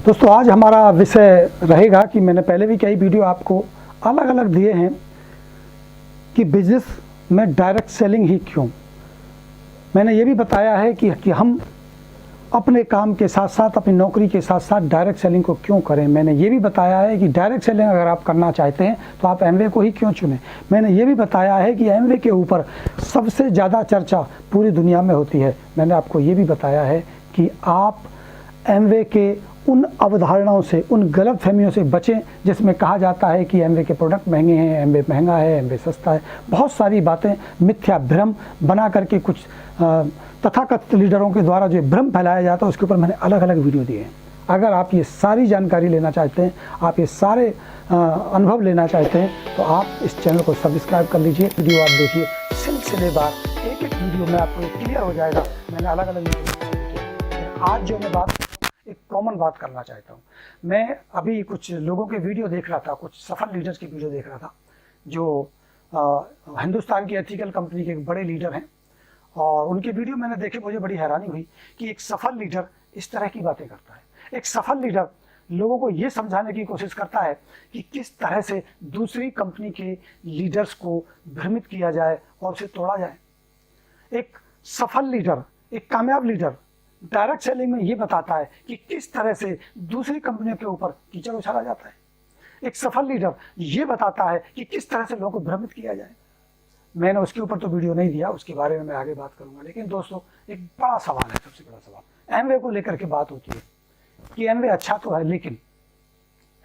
दोस्तों आज हमारा विषय रहेगा कि मैंने पहले भी कई वीडियो आपको अलग अलग दिए हैं कि बिजनेस में डायरेक्ट सेलिंग ही क्यों। मैंने ये भी बताया है कि हम अपने काम के साथ साथ अपनी नौकरी के साथ साथ डायरेक्ट सेलिंग को क्यों करें। मैंने ये भी बताया है कि डायरेक्ट सेलिंग अगर आप करना चाहते हैं तो आप एमवे को ही क्यों चुनें। मैंने ये भी बताया है कि एमवे के ऊपर सबसे ज़्यादा चर्चा पूरी दुनिया में होती है। मैंने आपको ये भी बताया है कि आप एमवे के उन अवधारणाओं से, उन गलत फहमियों से बचें जिसमें कहा जाता है कि एमवे के प्रोडक्ट महंगे हैं, एमवे महंगा है, एमवे सस्ता है। बहुत सारी बातें मिथ्या भ्रम बना करके कुछ तथाकथित लीडरों के द्वारा जो भ्रम फैलाया जाता है उसके ऊपर मैंने अलग अलग वीडियो दिए हैं। अगर आप ये सारी जानकारी लेना चाहते हैं, आप ये सारे अनुभव लेना चाहते हैं तो आप इस चैनल को सब्सक्राइब कर लीजिए। वीडियो आप देखिए सिलसिलेवार, एक एक वीडियो में आपको क्लियर हो जाएगा। मैंने अलग अलग वीडियो आज जो मैं बात एक कॉमन बात करना चाहता हूँ। मैं अभी कुछ लोगों के वीडियो देख रहा था, कुछ सफल लीडर्स की वीडियो देख रहा था जो हिंदुस्तान की एथिकल कंपनी के एक बड़े लीडर हैं, और उनके वीडियो मैंने देखे, मुझे बड़ी हैरानी हुई कि एक सफल लीडर इस तरह की बातें करता है। एक सफल लीडर लोगों को ये समझाने की कोशिश करता है कि किस तरह से दूसरी कंपनी के लीडर्स को भ्रमित किया जाए और उसे तोड़ा जाए। एक सफल लीडर, एक कामयाब लीडर डायरेक्ट सेलिंग में ये बताता है कि किस तरह से दूसरी कंपनियों के ऊपर कीचड़ उछाला जाता है। एक सफल लीडर ये बताता है कि किस तरह से लोगों को भ्रमित किया जाए। मैंने उसके ऊपर तो वीडियो नहीं दिया, उसके बारे में मैं आगे बात करूंगा। लेकिन दोस्तों एक बड़ा सवाल है, सबसे बड़ा सवाल एमवे को लेकर के बात होती है कि एमवे अच्छा तो है, लेकिन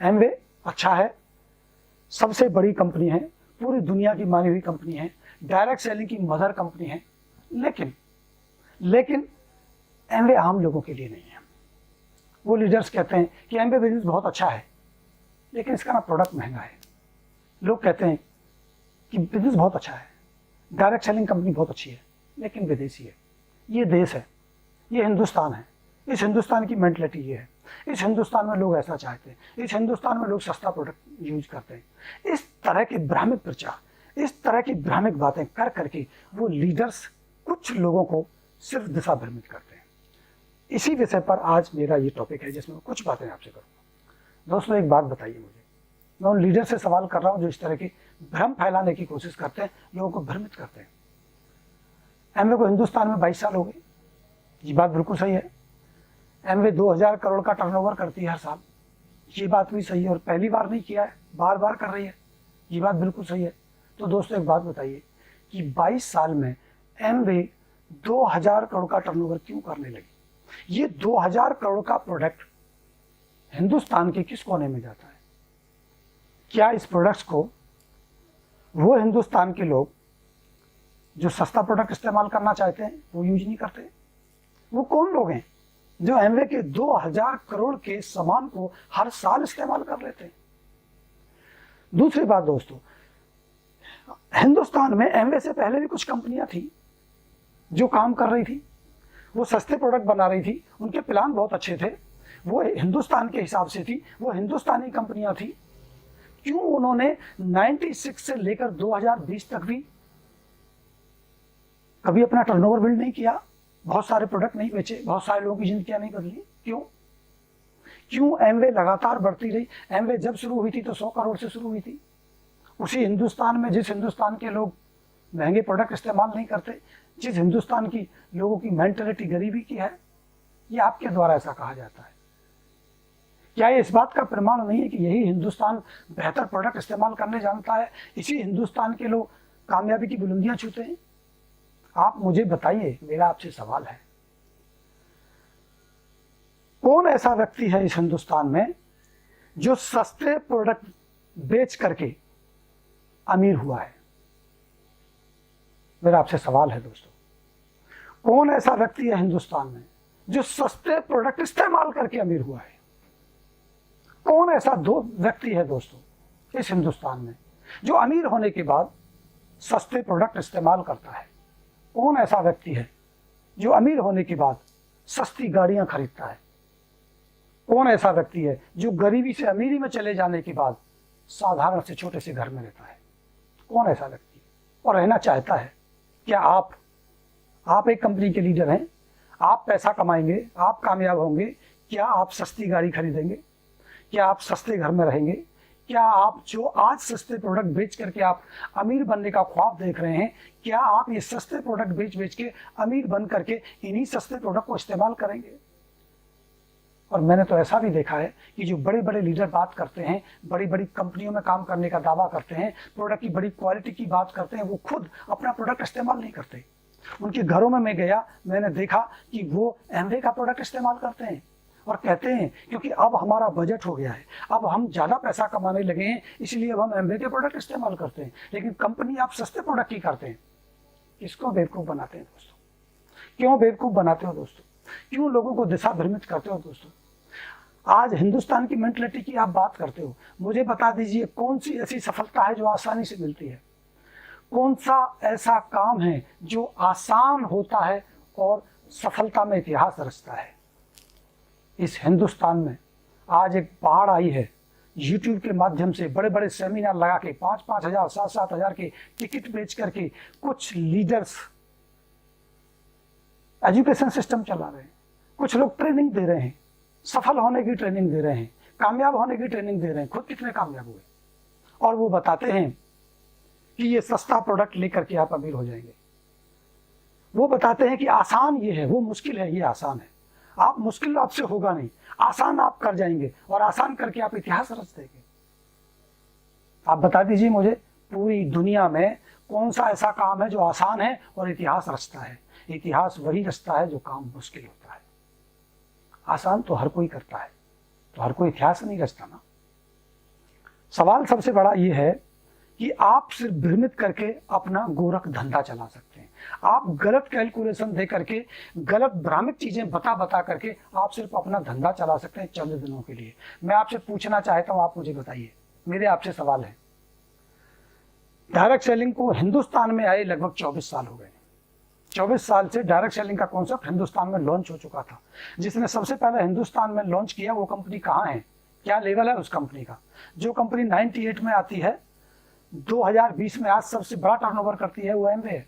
एमवे अच्छा है, सबसे बड़ी कंपनी है, पूरी दुनिया की मानी हुई कंपनी है, डायरेक्ट सेलिंग की मदर कंपनी है, लेकिन एमवे आम लोगों के लिए नहीं है। वो लीडर्स कहते हैं कि एमवे बिजनेस बहुत अच्छा है लेकिन इसका ना प्रोडक्ट महंगा है। लोग कहते हैं कि बिजनेस बहुत अच्छा है, डायरेक्ट सेलिंग कंपनी बहुत अच्छी है, लेकिन विदेशी है। ये देश है, ये हिंदुस्तान है, इस हिंदुस्तान की मेंटलिटी ये है। इस हिंदुस्तान में लोग ऐसा चाहते हैं, इस हिंदुस्तान में लोग सस्ता प्रोडक्ट यूज करते हैं। इस तरह के भ्रामक प्रचार, इस तरह की भ्रामक बातें कर करके वो लीडर्स कुछ लोगों को सिर्फ दिशा भ्रमित करते हैं। इसी विषय पर आज मेरा ये टॉपिक है जिसमें कुछ बातें आपसे करूँगा। दोस्तों एक बात बताइए मुझे, मैं उन लीडर से सवाल कर रहा हूँ जो इस तरह की भ्रम फैलाने की कोशिश करते हैं, लोगों को भ्रमित करते हैं। एमवे को हिंदुस्तान में 22 साल हो गए, ये बात बिल्कुल सही है। एमवे 2000 करोड़ का टर्नओवर करती है हर साल, ये बात भी सही है, और पहली बार नहीं किया है, बार बार कर रही है, ये बात बिल्कुल सही है। तो दोस्तों एक बात बताइए कि 22 साल में एमवे 2000 करोड़ का टर्नओवर क्यों करने लगी। ये 2000 करोड़ का प्रोडक्ट हिंदुस्तान के किस कोने में जाता है? क्या इस प्रोडक्ट्स को वो हिंदुस्तान के लोग जो सस्ता प्रोडक्ट इस्तेमाल करना चाहते हैं वो यूज नहीं करते? वो कौन लोग हैं जो एमवे के 2000 करोड़ के सामान को हर साल इस्तेमाल कर लेते हैं? दूसरी बात दोस्तों, हिंदुस्तान में एमवे से पहले भी कुछ कंपनियां थी जो काम कर रही थी, वो सस्ते प्रोडक्ट बना रही थी, उनके प्लान बहुत अच्छे थे, वो हिंदुस्तान के हिसाब से थी, वो हिंदुस्तानी कंपनियां थी। क्यों उन्होंने 96 से लेकर 2020 तक भी कभी अपना टर्नओवर बिल्ड नहीं किया, बहुत सारे प्रोडक्ट नहीं बेचे, बहुत सारे लोगों की जिंदगियां नहीं बदली? क्यों एमवे लगातार बढ़ती रही? एमवे जब शुरू हुई थी तो 100 करोड़ से शुरू हुई थी, उसी हिंदुस्तान में जिस हिंदुस्तान के लोग महंगे प्रोडक्ट इस्तेमाल नहीं करते, जिस हिंदुस्तान की लोगों की मेंटलिटी गरीबी की है। ये आपके द्वारा ऐसा कहा जाता है। क्या ये इस बात का प्रमाण नहीं है कि यही हिंदुस्तान बेहतर प्रोडक्ट इस्तेमाल करने जानता है, इसी हिंदुस्तान के लोग कामयाबी की बुलंदियां छूते हैं? आप मुझे बताइए, मेरा आपसे सवाल है, कौन ऐसा व्यक्ति है इस हिंदुस्तान में जो सस्ते प्रोडक्ट बेच करके अमीर हुआ है? मेरा आपसे सवाल है दोस्तों, कौन ऐसा व्यक्ति है हिंदुस्तान में जो सस्ते प्रोडक्ट इस्तेमाल करके अमीर हुआ है? कौन ऐसा दो व्यक्ति है दोस्तों इस हिंदुस्तान में जो अमीर होने के बाद सस्ते प्रोडक्ट इस्तेमाल करता है? कौन ऐसा व्यक्ति है जो अमीर होने के बाद सस्ती गाड़ियां खरीदता है? कौन ऐसा व्यक्ति है जो गरीबी से अमीरी में चले जाने के बाद साधारण से छोटे से घर में रहता है? कौन ऐसा व्यक्ति और रहना चाहता है? क्या आप एक कंपनी के लीडर हैं, आप पैसा कमाएंगे, आप कामयाब होंगे, क्या आप सस्ती गाड़ी खरीदेंगे? क्या आप सस्ते घर में रहेंगे? क्या आप जो आज सस्ते प्रोडक्ट बेच करके आप अमीर बनने का ख्वाब देख रहे हैं, क्या आप ये सस्ते प्रोडक्ट बेच बेच के अमीर बन करके इन्हीं सस्ते प्रोडक्ट को इस्तेमाल करेंगे? और मैंने तो ऐसा भी देखा है कि जो बड़े बड़े लीडर बात करते हैं, बड़ी बड़ी कंपनियों में काम करने का दावा करते हैं, प्रोडक्ट की बड़ी क्वालिटी की बात करते हैं, वो खुद अपना प्रोडक्ट इस्तेमाल नहीं करते। उनके घरों में मैं गया, मैंने देखा कि वो एमवे का प्रोडक्ट इस्तेमाल करते हैं और कहते हैं क्योंकि अब हमारा बजट हो गया है, अब हम ज़्यादा पैसा कमाने लगे हैं, इसलिए अब हम एमवे के प्रोडक्ट इस्तेमाल करते हैं। लेकिन कंपनी आप सस्ते प्रोडक्ट ही करते हैं। किसको बेवकूफ़ बनाते हैं दोस्तों? क्यों बेवकूफ़ बनाते हो दोस्तों? क्यों लोगों को दिशा भ्रमित करते हो दोस्तों? आज हिंदुस्तान की मेंटलिटी की आप बात करते हो, मुझे बता दीजिए कौन सी ऐसी सफलता है जो आसानी से मिलती है? कौन सा ऐसा काम है जो आसान होता है और सफलता में इतिहास रचता है? इस हिंदुस्तान में आज एक पहाड़ आई है, यूट्यूब के माध्यम से बड़े बड़े सेमिनार लगा के 5-5 हजार 7-7 हजार के टिकट बेच करके कुछ लीडर्स एजुकेशन सिस्टम चला रहे हैं, कुछ लोग ट्रेनिंग दे रहे हैं, सफल होने की ट्रेनिंग दे रहे हैं, कामयाब होने की ट्रेनिंग दे रहे हैं। खुद कितने कामयाब हुए? और वो बताते हैं कि ये सस्ता प्रोडक्ट लेकर के आप अमीर हो जाएंगे। वो बताते हैं कि आसान ये है, वो मुश्किल है, ये आसान है। आप मुश्किल आपसे होगा नहीं, आसान आप कर जाएंगे और आसान करके आप इतिहास रच देंगे। आप बता दीजिए मुझे, पूरी दुनिया में कौन सा ऐसा काम है जो आसान है और इतिहास रचता है? इतिहास वही रचता है जो काम मुश्किल होता है। आसान तो हर कोई करता है, तो हर कोई इतिहास नहीं रचता ना। सवाल सबसे बड़ा ये है कि आप सिर्फ भ्रमित करके अपना गोरख धंधा चला सकते हैं। आप गलत कैलकुलेशन दे करके, गलत भ्रामक चीजें बता बता करके आप सिर्फ अपना धंधा चला सकते हैं चंद दिनों के लिए। मैं आपसे पूछना चाहता हूं, आप मुझे बताइए, मेरे आपसे सवाल है। डायरेक्ट सेलिंग को हिंदुस्तान में आए लगभग 24 साल हो गए। 24 साल से डायरेक्ट सेलिंग का कॉन्सेप्ट हिंदुस्तान में लॉन्च हो चुका था। जिसने सबसे पहले हिंदुस्तान में लॉन्च किया वो कंपनी कहाँ है, क्या लेवल है उस कंपनी का? जो कंपनी 98 में आती है, 2020 में आज सबसे बड़ा टर्नओवर करती है, वो एमवे है।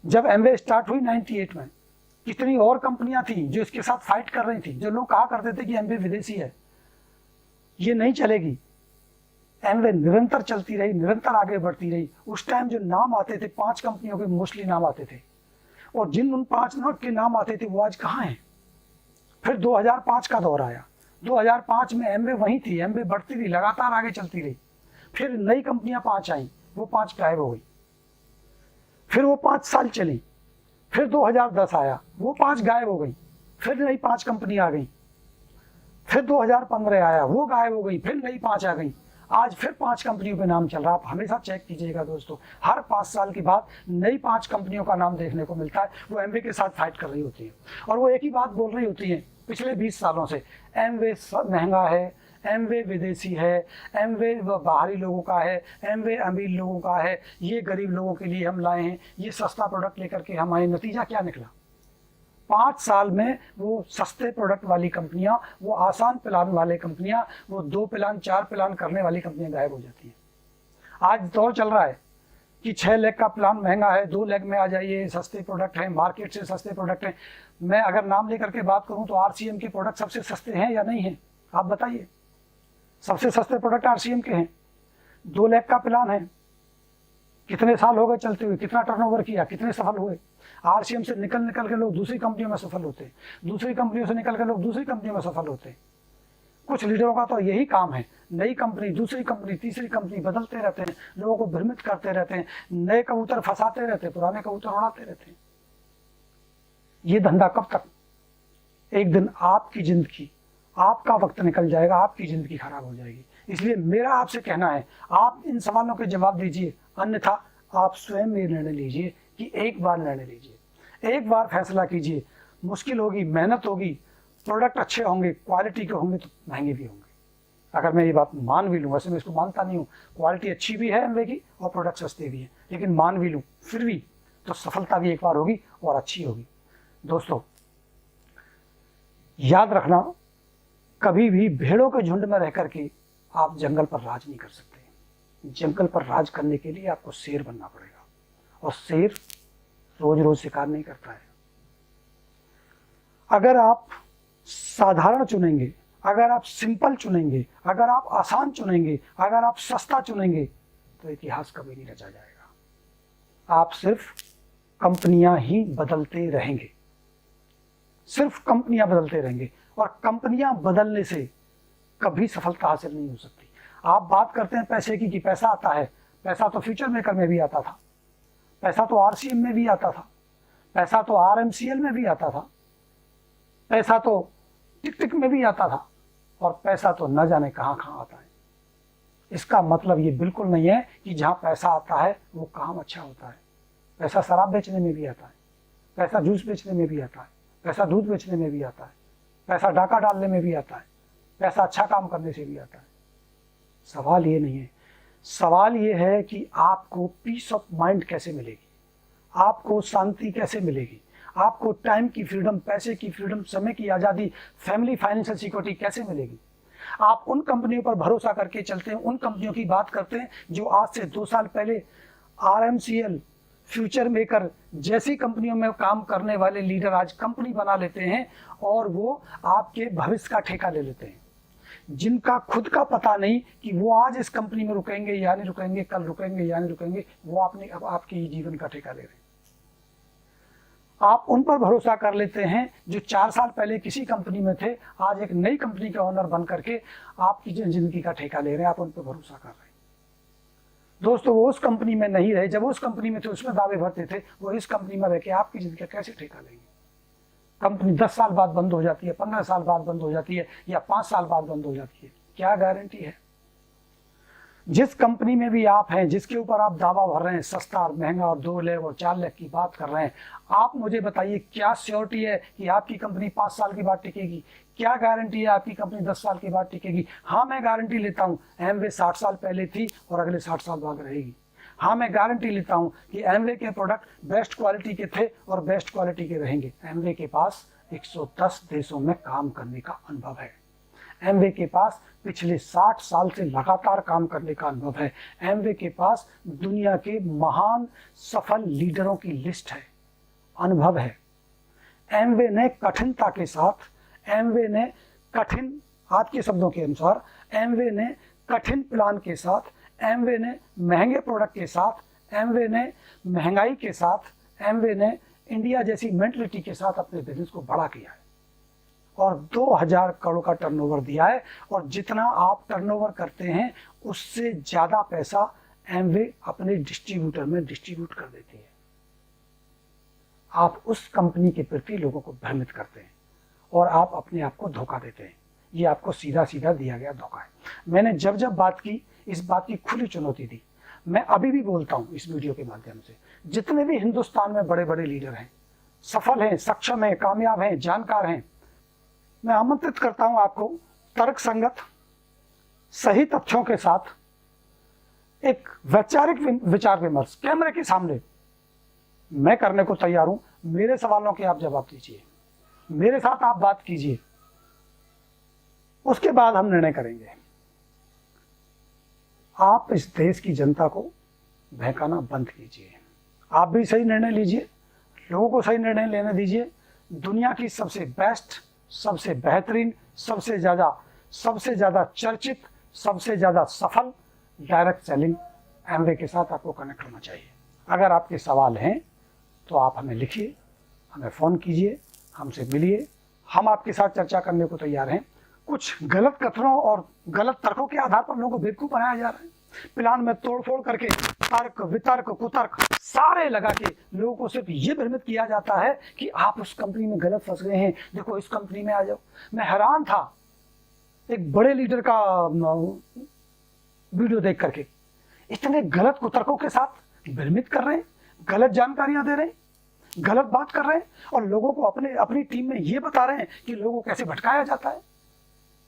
जब एमवे स्टार्ट हुई 98 में, कितनी और कंपनियां थी जो इसके साथ फाइट कर रही थी। जो लोग कहा करते थे कि एमवे विदेशी है, ये नहीं चलेगी, एमवे निरंतर चलती रही, निरंतर आगे बढ़ती रही। उस टाइम जो नाम आते थे, 5 कंपनियों के मोस्टली नाम आते थे, और जिन उन 5 के नाम आते थे वो आज कहाँ हैं? फिर 2005 का दौर आया। 2005 में एमवे वहीं थी, एमवे बढ़ती रही, लगातार आगे चलती रही। फिर नई कंपनियां 5 आई, वो 5 गायब हो गई। फिर वो 5 साल चली, फिर 2010 आया, वो 5 गायब हो गई। फिर नई 5 कंपनी आ गई। फिर 2015 आया, वो गायब हो गई, फिर नई 5 आ गई। आज फिर 5 कंपनियों पे नाम चल रहा है। आप हमेशा चेक कीजिएगा दोस्तों, हर 5 साल के बाद नई 5 कंपनियों का नाम देखने को मिलता है। वो एमवे के साथ फाइट कर रही होती है और वो एक ही बात बोल रही होती है पिछले 20 सालों से, एमवे महंगा है, एमवे विदेशी है, एमवे बाहरी लोगों का है, एमवे अमीर लोगों का है, ये गरीब लोगों के लिए हम लाए हैं, ये सस्ता प्रोडक्ट लेकर के हम आए। नतीजा क्या निकला? 5 साल में वो सस्ते प्रोडक्ट वाली कंपनियां, वो आसान प्लान वाले कंपनियां, वो 2 प्लान 4 प्लान करने वाली कंपनियां गायब हो जाती हैं। आज दौर चल रहा है कि 6 लाख का प्लान महंगा है, 2 लाख में आ जाइए, सस्ते प्रोडक्ट हैं, मार्केट से सस्ते प्रोडक्ट हैं। मैं अगर नाम लेकर के बात करूं तो आरसीएम के प्रोडक्ट सबसे सस्ते हैं या नहीं हैं? आप बताइए। सबसे सस्ते प्रोडक्ट आरसीएम के हैं। 2 लाख का प्लान है, कितने साल हो गए चलते हुए, कितना टर्नओवर किया, कितने सफल हुए? आरसीएम से निकल के लोग दूसरी कंपनियों में सफल होते हैं, दूसरी कंपनियों से निकल के लोग दूसरी कंपनियों में सफल होते हैं। कुछ लीडरों का तो यही काम है, नई कंपनी, दूसरी कंपनी, तीसरी कंपनी बदलते रहते हैं, लोगों को भ्रमित करते रहते हैं, नए कबूतर फंसाते रहते हैं, पुराने कबूतर उड़ाते रहते हैं। ये धंधा कब तक? एक दिन आपकी जिंदगी, आपका वक्त निकल जाएगा, आपकी जिंदगी खराब हो जाएगी। इसलिए मेरा आपसे कहना है, आप इन सवालों के जवाब दीजिए, अन्यथा आप स्वयं ये निर्णय लीजिए कि एक बार निर्णय लीजिए, एक बार फैसला कीजिए। मुश्किल होगी, मेहनत होगी, प्रोडक्ट अच्छे होंगे, क्वालिटी के होंगे तो महंगे भी होंगे। अगर मैं ये बात मान भी लूँ, वैसे मैं इसको मानता नहीं हूँ, क्वालिटी अच्छी भी है एमवे की और प्रोडक्ट सस्ते भी हैं, लेकिन मान भी लूँ फिर भी तो सफलता भी एक बार होगी और अच्छी होगी। दोस्तों याद रखना, कभी भी भेड़ों के झुंड में रह करके आप जंगल पर राज नहीं कर सकते। जंगल पर राज करने के लिए आपको शेर बनना पड़ेगा, और शेर रोज रोज शिकार नहीं करता है। अगर आप साधारण चुनेंगे, अगर आप सिंपल चुनेंगे, अगर आप आसान चुनेंगे, अगर आप सस्ता चुनेंगे, तो इतिहास कभी नहीं रचा जाएगा। आप सिर्फ कंपनियां ही बदलते रहेंगे, सिर्फ कंपनियां बदलते रहेंगे, और कंपनियां बदलने से कभी सफलता हासिल नहीं हो सकती। आप बात करते हैं पैसे की कि पैसा आता है, पैसा तो फ्यूचर मेकर में भी आता था, पैसा तो आरसीएम में भी आता था, पैसा तो आरएमसीएल में भी आता था, पैसा तो टिक टिक में भी आता था, और पैसा तो न जाने कहां कहां आता है। इसका मतलब ये बिल्कुल नहीं है कि जहां पैसा आता है वो काम अच्छा होता है। पैसा शराब बेचने में भी आता है, पैसा जूस बेचने में भी आता है, पैसा दूध बेचने में भी आता है, पैसा डाका डालने में भी आता है, पैसा अच्छा काम करने से भी आता है। सवाल ये नहीं है, सवाल ये है कि आपको पीस ऑफ माइंड कैसे मिलेगी, आपको शांति कैसे मिलेगी, आपको टाइम की फ्रीडम, पैसे की फ्रीडम, समय की आज़ादी, फैमिली फाइनेंशियल सिक्योरिटी कैसे मिलेगी। आप उन कंपनियों पर भरोसा करके चलते हैं, उन कंपनियों की बात करते हैं जो आज से 2 साल पहले आरएमसीएल, फ्यूचर मेकर जैसी कंपनियों में काम करने वाले लीडर आज कंपनी बना लेते हैं और वो आपके भविष्य का ठेका ले लेते हैं, जिनका खुद का पता नहीं कि वो आज इस कंपनी में रुकेंगे या नहीं रुकेंगे, कल रुकेंगे या नहीं रुकेंगे, वो आपके जीवन का ठेका ले रहे हैं। आप उन पर भरोसा कर लेते हैं जो 4 साल पहले किसी कंपनी में थे, आज एक नई कंपनी का ओनर बन करके आपकी जिंदगी का ठेका ले रहे हैं, आप उन पर भरोसा कर रहे हैं। दोस्तों, वो उस कंपनी में नहीं रहे, जब वो उस कंपनी में थे उसमें दावे भरते थे, वो इस कंपनी में रह के आपकी जिंदगी का कैसे ठेका लेंगे। कंपनी 10 साल बाद बंद हो जाती है, 15 साल बाद बंद हो जाती है, या 5 साल बाद बंद हो जाती है, क्या गारंटी है। जिस कंपनी में भी आप हैं, जिसके ऊपर आप दावा भर रहे हैं सस्ता और महंगा और 2 लाख और 4 लाख की बात कर रहे हैं, आप मुझे बताइए क्या श्योरिटी है कि आपकी कंपनी 5 साल के बाद टिकेगी, क्या गारंटी है आपकी कंपनी 10 साल के बाद टिकेगी। हाँ, मैं गारंटी लेता हूँ एमवे 60 साल पहले थी और अगले 60 साल बाद रहेगी। हाँ, मैं गारंटी लेता हूँ कि एमवे के प्रोडक्ट बेस्ट क्वालिटी के थे और बेस्ट क्वालिटी के रहेंगे। एमवे के पास 110 देशों में काम करने का अनुभव है, एमवे के पास पिछले 60 साल से लगातार काम करने का अनुभव है, एमवे के पास दुनिया के महान सफल लीडरों की लिस्ट है, अनुभव है। एमवे ने कठिनता के साथ, एमवे ने कठिन, आज के शब्दों के अनुसार, एमवे ने कठिन प्लान के साथ, एमवे ने महंगे प्रोडक्ट के साथ, एमवे ने महंगाई के साथ, एमवे ने इंडिया जैसी मेंटलिटी के साथ अपने बिजनेस को बड़ा किया है और 2000 करोड़ का टर्नओवर दिया है। और जितना आप टर्नओवर करते हैं उससे ज़्यादा पैसा एमवे अपने डिस्ट्रीब्यूटर में डिस्ट्रीब्यूट कर देती है। आप उस कंपनी के प्रति लोगों को भ्रमित करते हैं और आप अपने आप को धोखा देते हैं। ये आपको सीधा सीधा दिया गया धोखा है। मैंने जब जब बात की, इस बात की खुली चुनौती दी। मैं अभी भी बोलता हूँ इस वीडियो के माध्यम से, जितने भी हिंदुस्तान में बड़े बड़े लीडर हैं, सफल हैं, सक्षम हैं, कामयाब हैं, जानकार हैं, मैं आमंत्रित करता हूं आपको तर्क संगत, सही तथ्यों के साथ एक वैचारिक विचार विमर्श कैमरे के सामने मैं करने को तैयार हूं। मेरे सवालों के आप जवाब दीजिए, मेरे साथ आप बात कीजिए, उसके बाद हम निर्णय करेंगे। आप इस देश की जनता को बहकाना बंद कीजिए, आप भी सही निर्णय लीजिए, लोगों को सही निर्णय लेने दीजिए। दुनिया की सबसे बेस्ट, सबसे बेहतरीन, सबसे ज़्यादा चर्चित, सबसे ज़्यादा सफल डायरेक्ट सेलिंग एमवे के साथ आपको कनेक्ट होना चाहिए। अगर आपके सवाल हैं तो आप हमें लिखिए, हमें फ़ोन कीजिए, हमसे मिलिए, हम आपके साथ चर्चा करने को तैयार हैं। कुछ गलत कथनों और गलत तर्कों के आधार पर लोगों को बेवकूफ़ बनाया जा रहा है। प्लान में तोड़फोड़ करके तर्क, वितर्क, कुतर्क सारे लगा के लोगों को सिर्फ ये भ्रमित किया जाता है कि आप उस कंपनी में गलत फंस गए हैं, देखो इस कंपनी में आ जाओ। मैं हैरान था एक बड़े लीडर का वीडियो देख करके, इतने गलत कुतर्कों के साथ भ्रमित कर रहे हैं, गलत जानकारियां दे रहे हैं, गलत बात कर रहे हैं और लोगों को अपनी टीम में ये बता रहे हैं कि लोगों को कैसे भटकाया जाता है,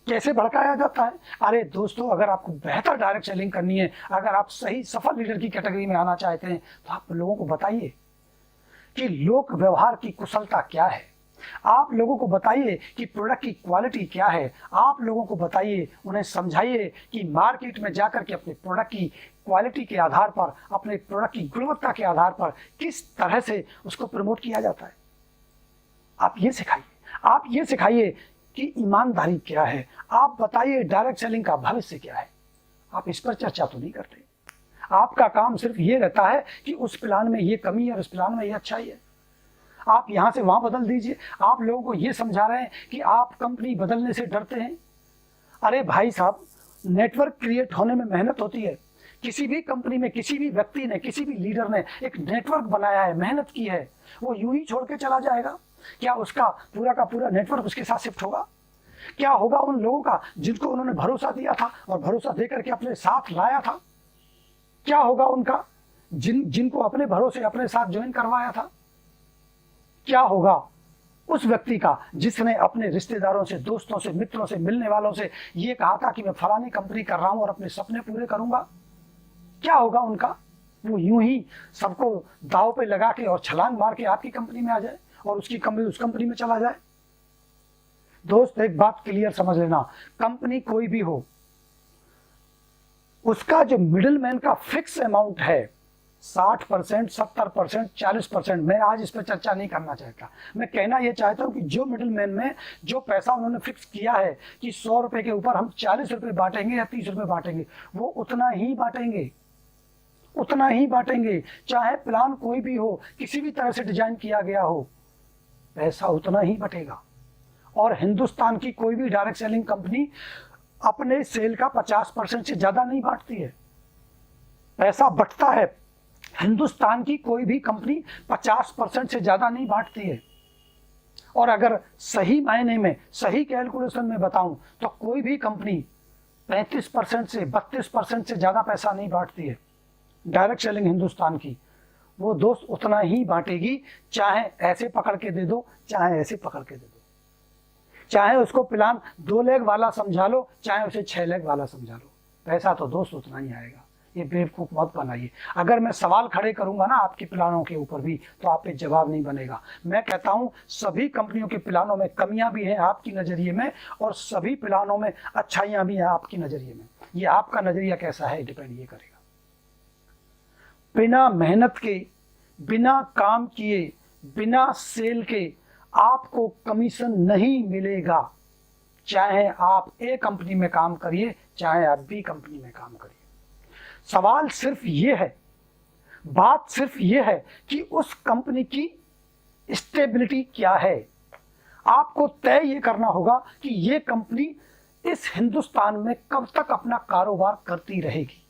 कैसे भड़काया जाता है। अरे दोस्तों, अगर आपको बेहतर डायरेक्ट सेलिंग करनी है, अगर आप सही सफल लीडर की कैटेगरी में आना चाहते हैं, तो आप लोगों को बताइए कि लोक व्यवहार की कुशलता क्या है, आप लोगों को बताइए कि प्रोडक्ट की क्वालिटी क्या है, आप लोगों को बताइए, उन्हें समझाइए कि मार्केट में जाकर के अपने प्रोडक्ट की क्वालिटी के आधार पर, अपने प्रोडक्ट की गुणवत्ता के आधार पर किस तरह से उसको प्रमोट किया जाता है। आप ये सिखाइए, आप ये सिखाइए कि ईमानदारी क्या है। आप बताइए डायरेक्ट सेलिंग का भविष्य क्या है। आप इस पर चर्चा तो नहीं करते। आपका काम सिर्फ ये रहता है कि उस प्लान में ये कमी है और उस प्लान में ये अच्छाई है, आप यहां से वहां बदल दीजिए। आप लोगों को ये समझा रहे हैं कि आप कंपनी बदलने से डरते हैं। अरे भाई साहब, नेटवर्क क्रिएट होने में मेहनत होती है। किसी भी कंपनी में किसी भी व्यक्ति ने, किसी भी लीडर ने एक नेटवर्क बनाया है, मेहनत की है, वो यूं ही छोड़ के चला जाएगा? क्या उसका पूरा का पूरा नेटवर्क उसके साथ शिफ्ट होगा? क्या होगा उन लोगों का जिनको उन्होंने भरोसा दिया था और भरोसा देकर के अपने साथ लाया था? क्या होगा उनका जिनको अपने भरोसे अपने साथ ज्वाइन करवाया था? क्या होगा उस व्यक्ति का जिसने अपने रिश्तेदारों से, दोस्तों से, मित्रों से, मिलने वालों से ये कहा था कि मैं फलानी कंपनी कर रहा हूं और अपने सपने पूरे करूंगा? क्या होगा उनका? वो यूं ही सबको दाव पे लगा के और छलांग मार के आपकी कंपनी में आ जाए और उसकी कंपनी उस कंपनी में चला जाए। दोस्त, एक बात क्लियर समझ लेना, कंपनी कोई भी हो, उसका जो मिडिलमैन का फिक्स अमाउंट है 60%, 70%, 40%, मैं आज इस पर चर्चा नहीं करना चाहता। मैं कहना यह चाहता हूं कि जो मिडिलमैन में जो पैसा उन्होंने फिक्स किया है कि 100 रुपए के ऊपर हम 40 रुपए बांटेंगे या 30 रुपए बांटेंगे, वो उतना ही बांटेंगे, उतना ही बांटेंगे। चाहे प्लान कोई भी हो, किसी भी तरह से डिजाइन किया गया हो, पैसा उतना ही बटेगा। और हिंदुस्तान की कोई भी डायरेक्ट सेलिंग कंपनी अपने सेल का 50% से ज्यादा नहीं बांटती है। पैसा बटता है, हिंदुस्तान की कोई भी कंपनी 50% से ज्यादा नहीं बांटती है। और अगर सही मायने में, सही कैलकुलेशन में बताऊं तो कोई भी कंपनी 35% से 32% से ज्यादा पैसा नहीं बांटती है। डायरेक्ट सेलिंग हिंदुस्तान की वो दोस्त उतना ही बांटेगी, चाहे ऐसे पकड़ के दे दो, चाहे ऐसे पकड़ के दे दो, चाहे उसको प्लान 2 लेग वाला समझा लो, चाहे उसे 6 लेग वाला समझा लो, पैसा तो दोस्त उतना ही आएगा। ये बेवकूफ मत बनाइए। अगर मैं सवाल खड़े करूंगा ना आपके प्लानों के ऊपर भी, तो आप पे जवाब नहीं बनेगा। मैं कहता हूं सभी कंपनियों के प्लानों में कमियां भी हैं आपकी नजरिए में, और सभी प्लानों में अच्छाइयां भी हैं आपकी नजरिए में। ये आपका नजरिया कैसा है डिपेंड ये करेगा। बिना मेहनत के, बिना काम किए, बिना सेल के आपको कमीशन नहीं मिलेगा। चाहे आप ए कंपनी में काम करिए, चाहे आप बी कंपनी में काम करिए। सवाल सिर्फ ये है, बात सिर्फ ये है कि उस कंपनी की स्टेबिलिटी क्या है। आपको तय ये करना होगा कि ये कंपनी इस हिंदुस्तान में कब तक अपना कारोबार करती रहेगी।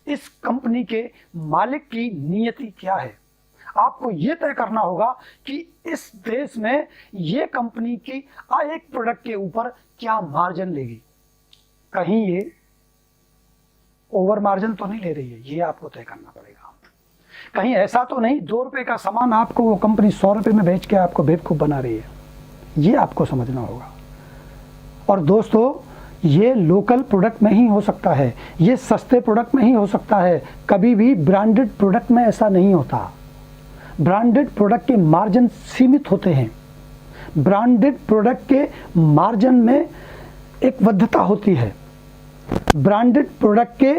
इस कंपनी के मालिक की नियति क्या है। आपको यह तय करना होगा कि इस देश में ये कंपनी की एक प्रोडक्ट के ऊपर क्या मार्जिन लेगी। कहीं ये ओवर मार्जिन तो नहीं ले रही है, ये आपको तय करना पड़ेगा। कहीं ऐसा तो नहीं 2 रुपए का सामान आपको वो कंपनी 100 रुपए में बेच के आपको बेवकूफ बना रही है, ये आपको समझना होगा। और दोस्तों, ये लोकल प्रोडक्ट में ही हो सकता है, ये सस्ते प्रोडक्ट में ही हो सकता है, कभी भी ब्रांडेड प्रोडक्ट में ऐसा नहीं होता। ब्रांडेड प्रोडक्ट के मार्जिन सीमित होते हैं। ब्रांडेड प्रोडक्ट के मार्जिन में एक वैधता होती है। ब्रांडेड प्रोडक्ट के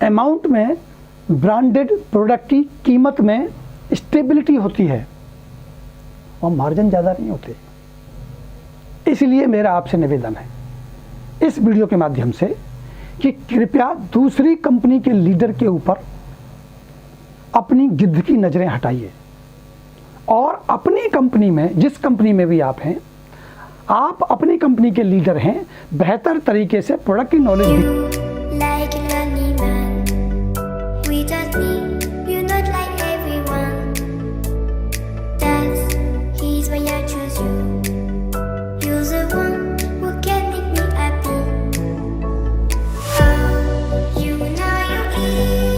अमाउंट में, ब्रांडेड प्रोडक्ट की कीमत में स्टेबिलिटी होती है और मार्जिन ज़्यादा नहीं होते। इसलिए मेरा आपसे निवेदन है इस वीडियो के माध्यम से कि कृपया दूसरी कंपनी के लीडर के ऊपर अपनी गिद्ध की नजरें हटाइए और अपनी कंपनी में, जिस कंपनी में भी आप हैं, आप अपनी कंपनी के लीडर हैं, बेहतर तरीके से प्रोडक्ट की नॉलेज